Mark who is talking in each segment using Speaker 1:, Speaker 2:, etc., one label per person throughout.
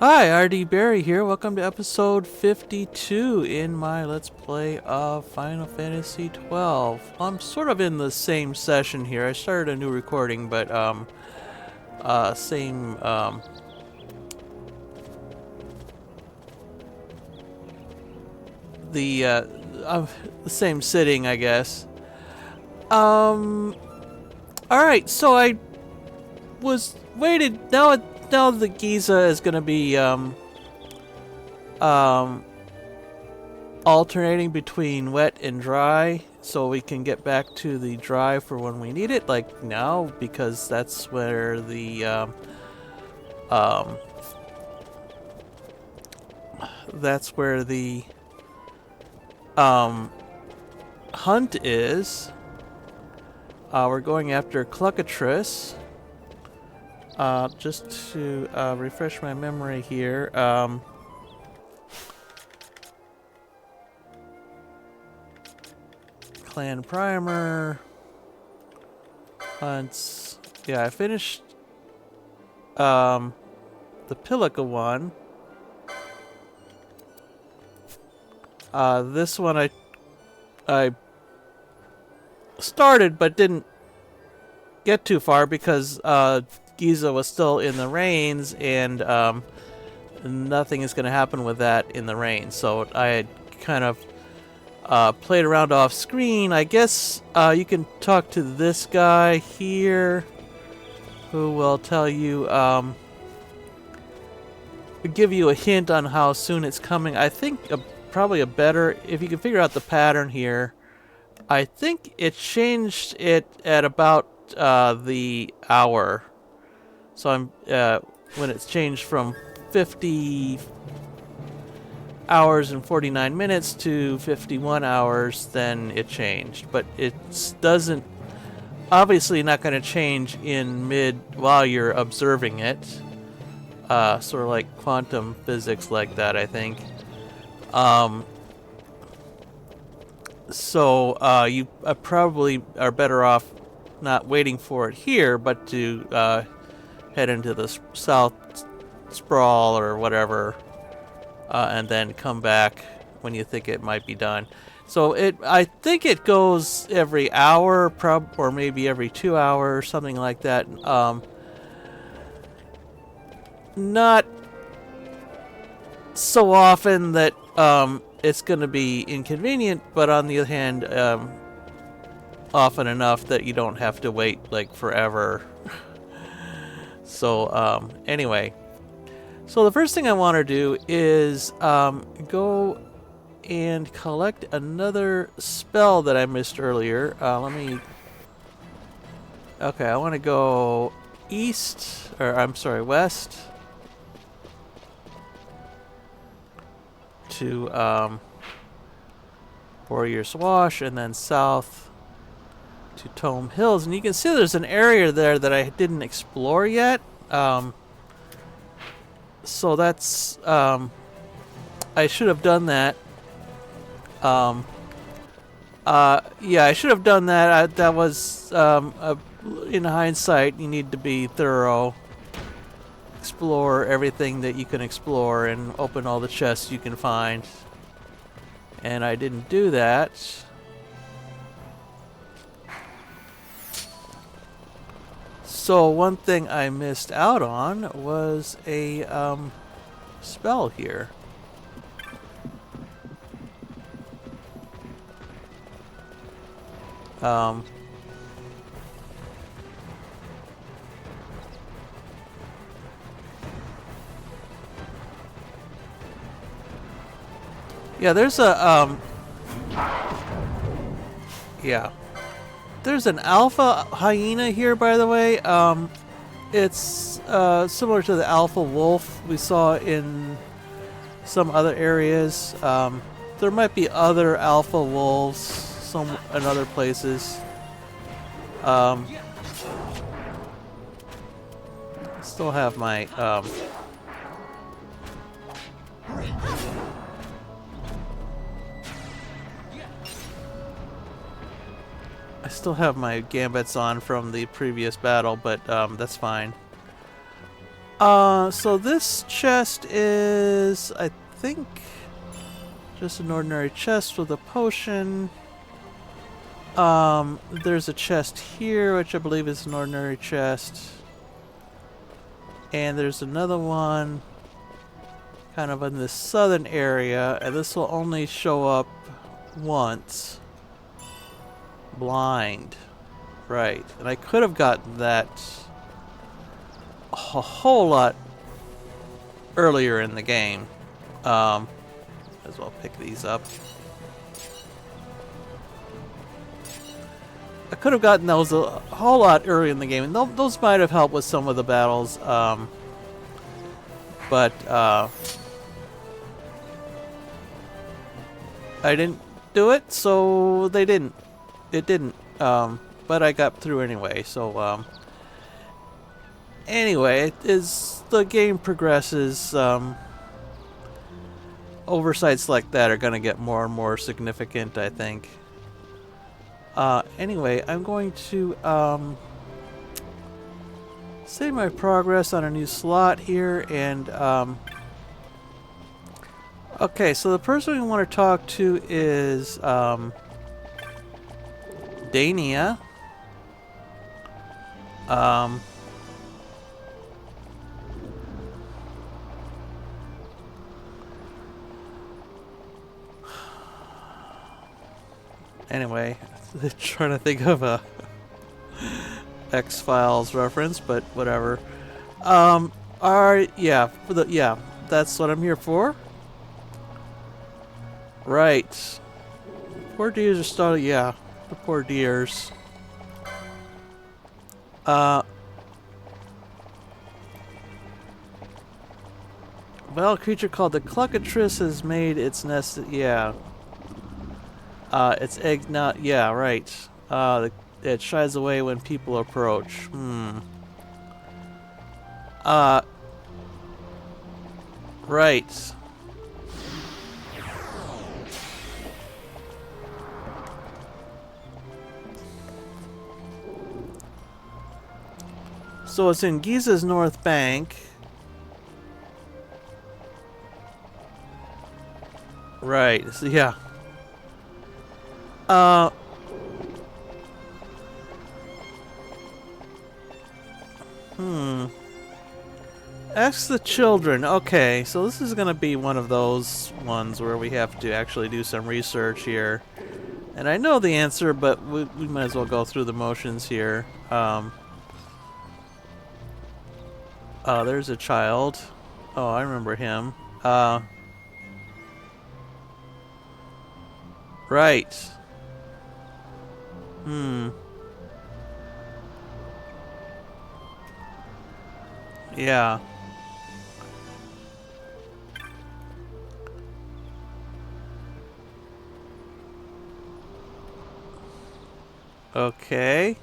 Speaker 1: Hi, RD Barry here. Welcome to episode 52 in my Let's Play of Final Fantasy 12. I'm sort of in the same session here. I started a new recording, but same the the same sitting, I guess. Um all right, so I was waited now the Giza is going to be um alternating between wet and dry so we can get back to the dry for when we need it, like now, because that's where um, the um, hunt is. We're going after Cluckatrice. Just to refresh my memory here. Clan Primer. Hunts. Yeah, I finished the Pilica one. This one I started but didn't get too far because Giza was still in the rains, and nothing is going to happen with that in the rain. So I had kind of played around off screen. I guess you can talk to this guy here who will tell you, give you a hint on how soon it's coming. I think probably a better, if you can figure out the pattern here, I think it changed it at about the hour. So I'm when it's changed from 50 hours and 49 minutes to 51 hours, then it changed. But it doesn't, obviously not going to change in mid while you're observing it. Sort of like quantum physics like that, I think. So you probably are better off not waiting for it here, but to head into the south sprawl or whatever, and then come back when you think it might be done. So I think it goes every hour, or maybe every 2 hours, something like that. Not so often that it's going to be inconvenient, but on the other hand, often enough that you don't have to wait like forever. So anyway, so the first thing I want to do is go and collect another spell that I missed earlier. Okay, I want to go east, or I'm sorry, west to Warrior's Wash, and then south to Tome Hills. And you can see there's an area there that I didn't explore yet. So that's I should have done that. Yeah, I should have done that. That was in hindsight, you need to be thorough, explore everything that you can explore, and open all the chests you can find. And I didn't do that. So one thing I missed out on was a spell here. Yeah, there's a yeah. There's an alpha hyena here, by the way. It's similar to the alpha wolf we saw in some other areas. There might be other alpha wolves in other places. Still have my I still have my gambits on from the previous battle, but that's fine. So this chest is, I think, just an ordinary chest with a potion. There's a chest here, which I believe is an ordinary chest. And there's another one kind of in the southern area, and this will only show up once. Blind. Right. And I could have gotten that a whole lot earlier in the game. As well pick these up. I could have gotten those a whole lot earlier in the game, and those might have helped with some of the battles. But I didn't do it, so they didn't. It didn't. But I got through anyway. So anyway, as the game progresses, oversights like that are going to get more and more significant, I think. Anyway, I'm going to save my progress on a new slot here, and okay, so the person we want to talk to is Dania. Anyway, trying to think of a X-Files reference, but whatever. Alright, yeah, that's what I'm here for. Right. Poor deers are starting, yeah, the poor deers. Well, a creature called the Cluckatrice has made its nest, yeah. Its egg not, yeah, right. It shies away when people approach. Right. So it's in Giza's north bank. Right, so yeah. Ask the children. Okay, so this is gonna be one of those ones where we have to actually do some research here. And I know the answer, but we might as well go through the motions here. There's a child. Oh, I remember him. Right. Yeah. Okay.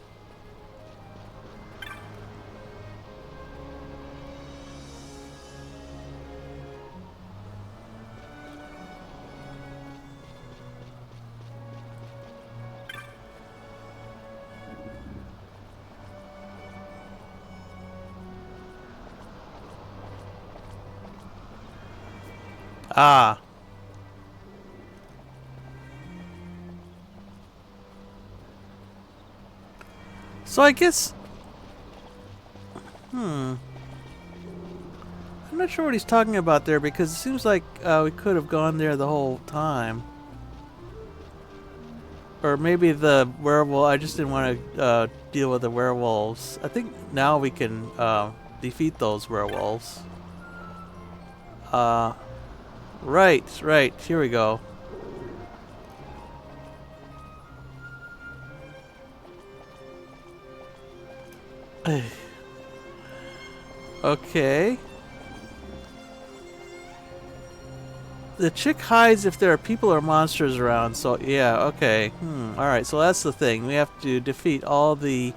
Speaker 1: Ah. So I guess... I'm not sure what he's talking about there, because it seems like we could have gone there the whole time. Or maybe the werewolf... I just didn't want to deal with the werewolves. I think now we can defeat those werewolves. Right. Here we go. Okay. The chick hides if there are people or monsters around, so yeah, okay. Alright, so that's the thing. We have to defeat all the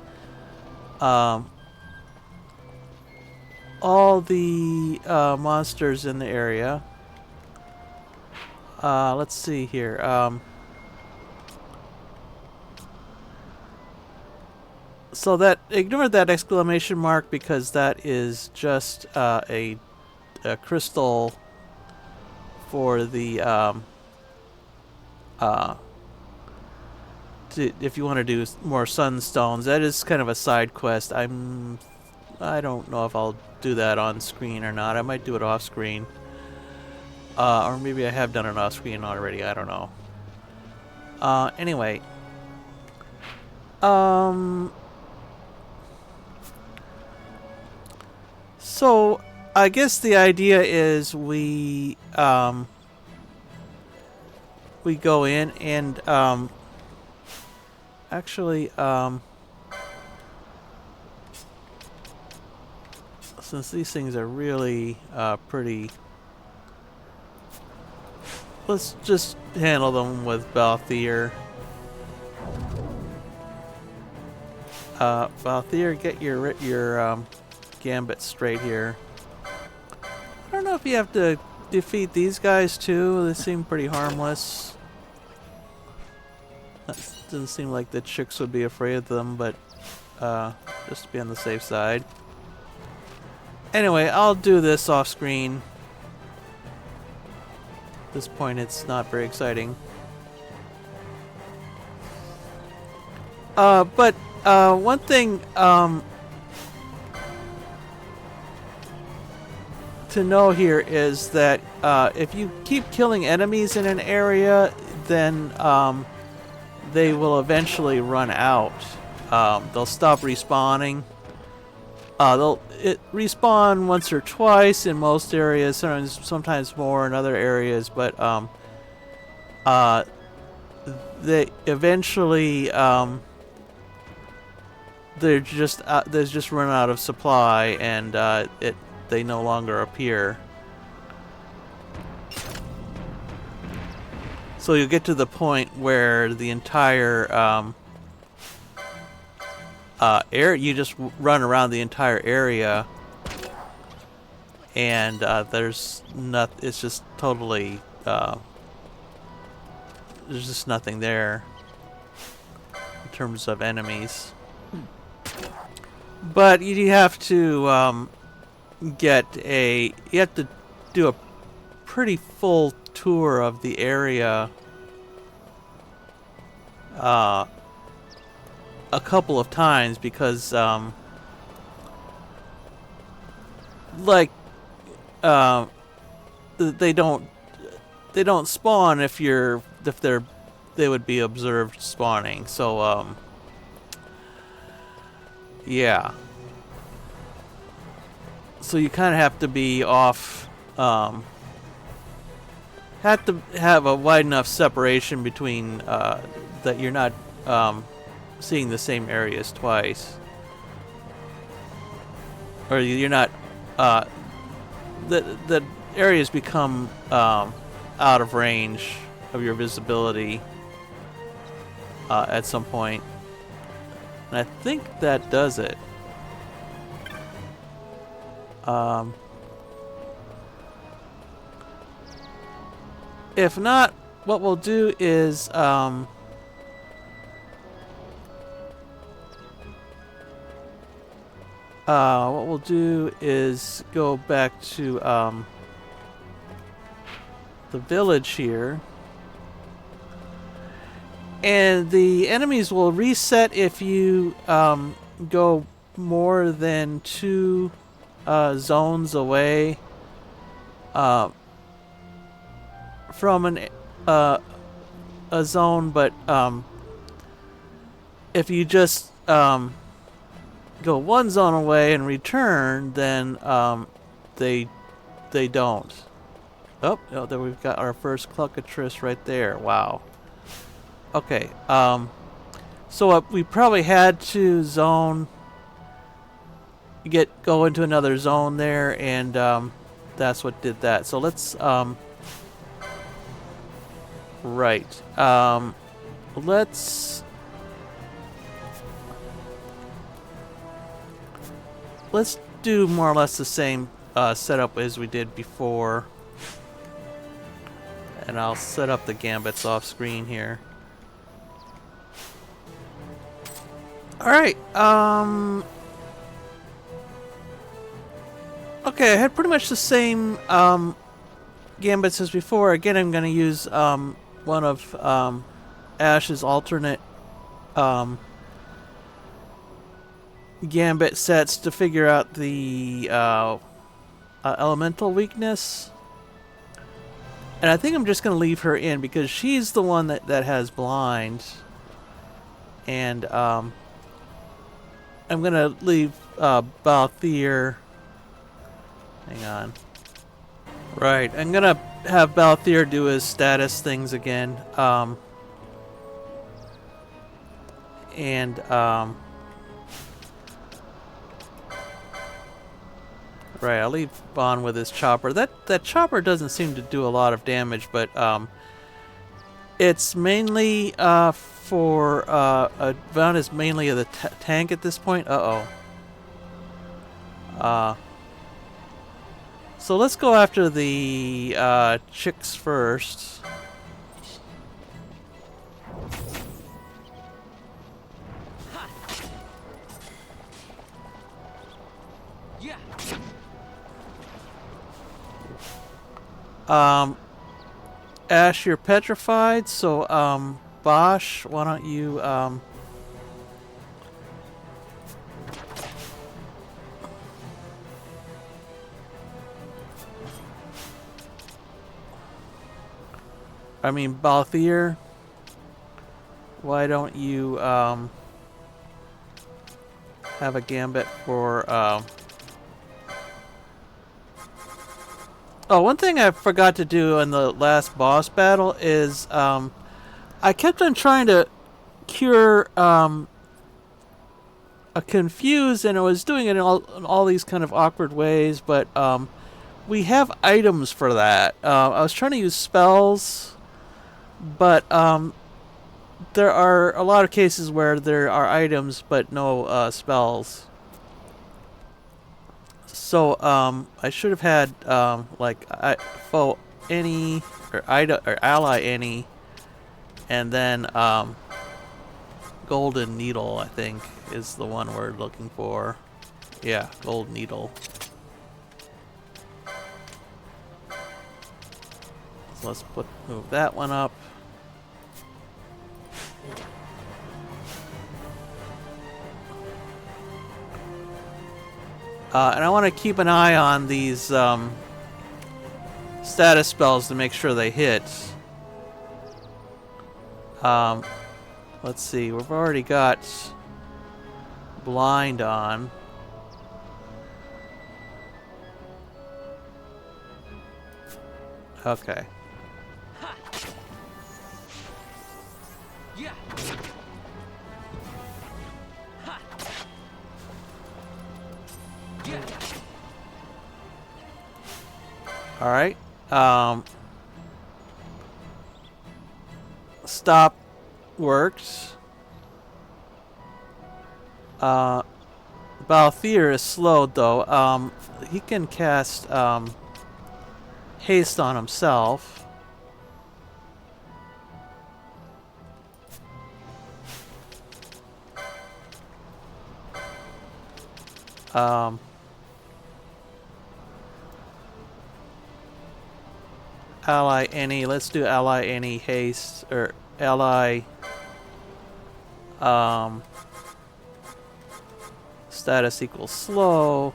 Speaker 1: monsters in the area. Let's see here. So that ignore that exclamation mark because that is just a crystal for the if you want to do more sunstones. That is kind of a side quest. I don't know if I'll do that on screen or not. I might do it off screen. Or maybe I have done it off screen already. I don't know. Anyway. So I guess the idea is we go in and actually since these things are really pretty, let's just handle them with Balthier. Balthier, get your gambit straight here. I don't know if you have to defeat these guys too. They seem pretty harmless. Doesn't seem like the chicks would be afraid of them, but just to be on the safe side. Anyway, I'll do this off screen. At this point, it's not very exciting. But one thing to know here is that if you keep killing enemies in an area, then they will eventually run out. They'll stop respawning. They'll respawn once or twice in most areas, sometimes more in other areas, but they eventually they're just run out of supply, and they no longer appear. So you get to the point where the entire you just run around the entire area, and there's not. It's just totally. There's just nothing there in terms of enemies. But you have to you have to do a pretty full tour of the area a couple of times, because they don't spawn if they would be observed spawning. So yeah. So you kind of have to be off. Have to have a wide enough separation between that you're not seeing the same areas twice, or you're not. The areas become out of range of your visibility at some point, and I think that does it. If not, what we'll do is go back to the village here, and the enemies will reset if you go more than 2 zones away from a zone, but if you just go 1 zone away and return, then they don't. Oh, there we've got our first Cluckatrice right there. Wow. Okay. So we probably had to go into another zone there, and that's what did that. So let's right. Let's do more or less the same setup as we did before. And I'll set up the gambits off screen here. Alright, okay, I had pretty much the same, gambits as before. Again, I'm gonna use, one of, Ash's alternate, gambit sets to figure out the, elemental weakness. And I think I'm just gonna leave her in because she's the one that has blind. And, I'm gonna leave, Balthier. Hang on. Right, I'm gonna have Balthier do his status things again. And right, I'll leave Vaan with his chopper. That chopper doesn't seem to do a lot of damage, but it's mainly for Vaan is mainly the tank at this point. So let's go after the chicks first. Ash, you're petrified, so Bosch, why don't you I mean Balthier, why don't you have a gambit for Oh, one thing I forgot to do in the last boss battle is I kept on trying to cure a confuse, and I was doing it in all these kind of awkward ways, but we have items for that. I was trying to use spells, but there are a lot of cases where there are items but no spells. So I should have had like foe any or ally any, and then golden needle, I think, is the one we're looking for. Yeah, gold needle. So let's move that one up. And I want to keep an eye on these status spells to make sure they hit. Let's see, we've already got blind on. Okay. All right. Stop works. Balthier is slowed though. He can cast haste on himself. Ally any. Let's do ally any haste or ally status equals slow.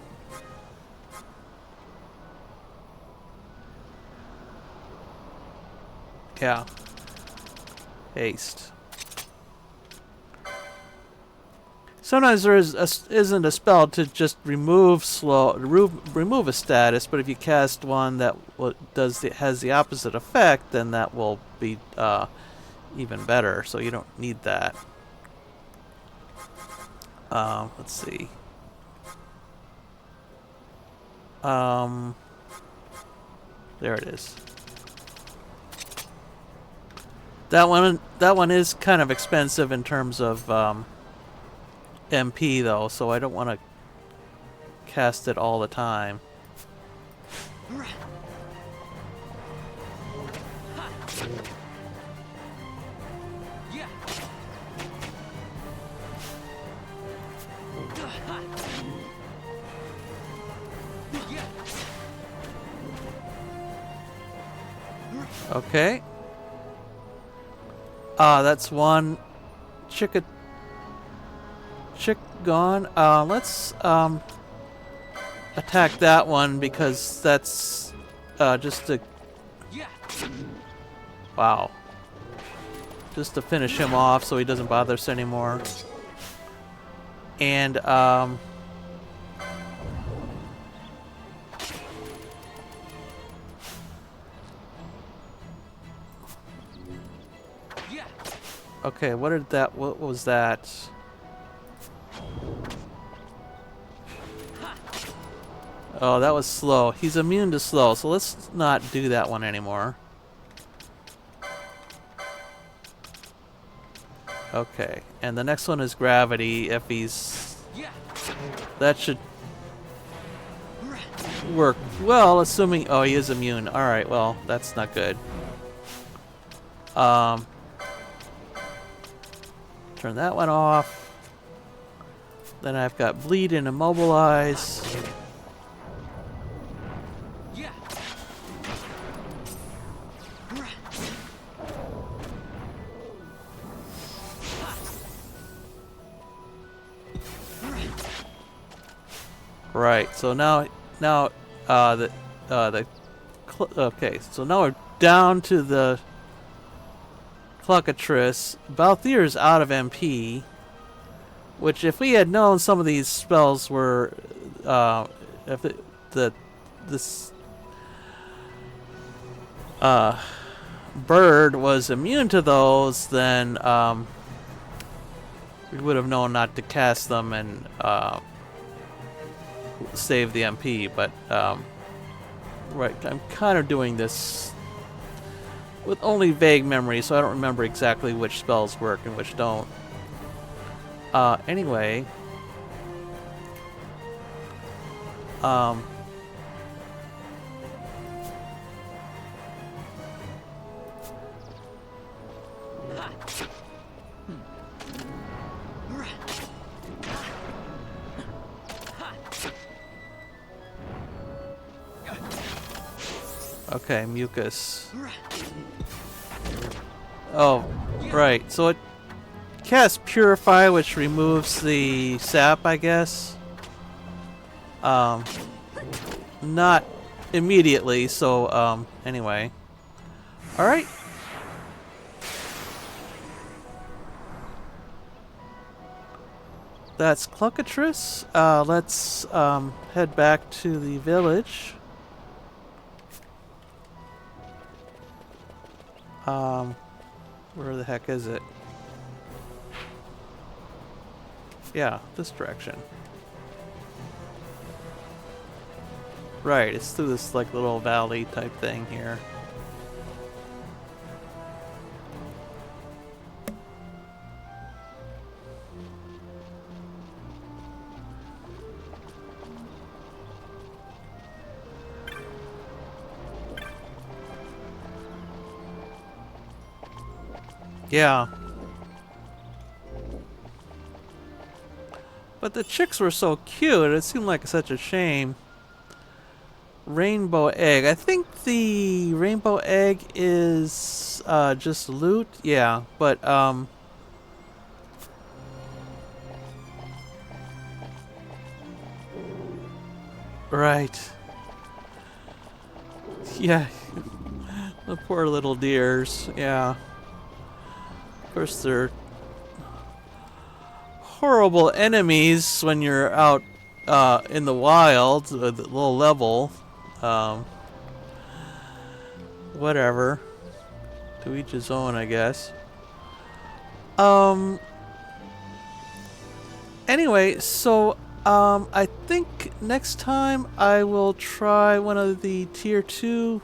Speaker 1: Yeah. Haste. Sometimes there isn't a spell to just remove remove a status, but if you cast one that has the opposite effect, then that will be even better. So you don't need that. Let's see. There it is. That one is kind of expensive in terms of MP though, so I don't want to cast it all the time. Okay. That's one chick gone. Let's attack that one because that's just a wow. Just to finish him off so he doesn't bother us anymore. And okay, what was that? Oh, that was slow. He's immune to slow, so let's not do that one anymore. Okay, and the next one is gravity. If he's... that should work well, assuming... oh, he is immune. Alright, well, that's not good. Turn that one off. Then I've got bleed and immobilize. Right. So now okay. So now we're down to the Cluckatrice. Balthier's out of MP. Which, if we had known some of these spells were, if this bird was immune to those, then we would have known not to cast them and save the MP. But right, I'm kind of doing this with only vague memory, so I don't remember exactly which spells work and which don't. Anyway, okay, mucus. Oh, right, so it cast Purify, which removes the sap, I guess. Not immediately, so, anyway. Alright. That's Cluckatrice. Let's, head back to the village. Where the heck is it? Yeah, this direction. Right, it's through this like little valley type thing here. Yeah. But the chicks were so cute, it seemed like such a shame. Rainbow egg. I think the rainbow egg is just loot. Yeah, but right. Yeah. The poor little deers. Yeah. Of course they're horrible enemies when you're out in the wild with low level. Whatever. To each his own, I guess. Anyway, so I think next time I will try one of the tier 2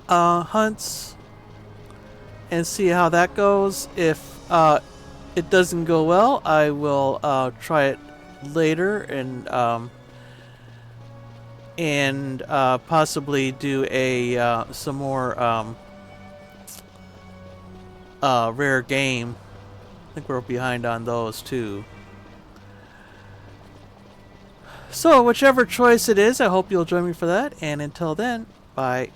Speaker 1: hunts and see how that goes. If it doesn't go well, I will try it later and possibly do a some more rare game. I think we're behind on those too. So whichever choice it is, I hope you'll join me for that. And until then, Bye.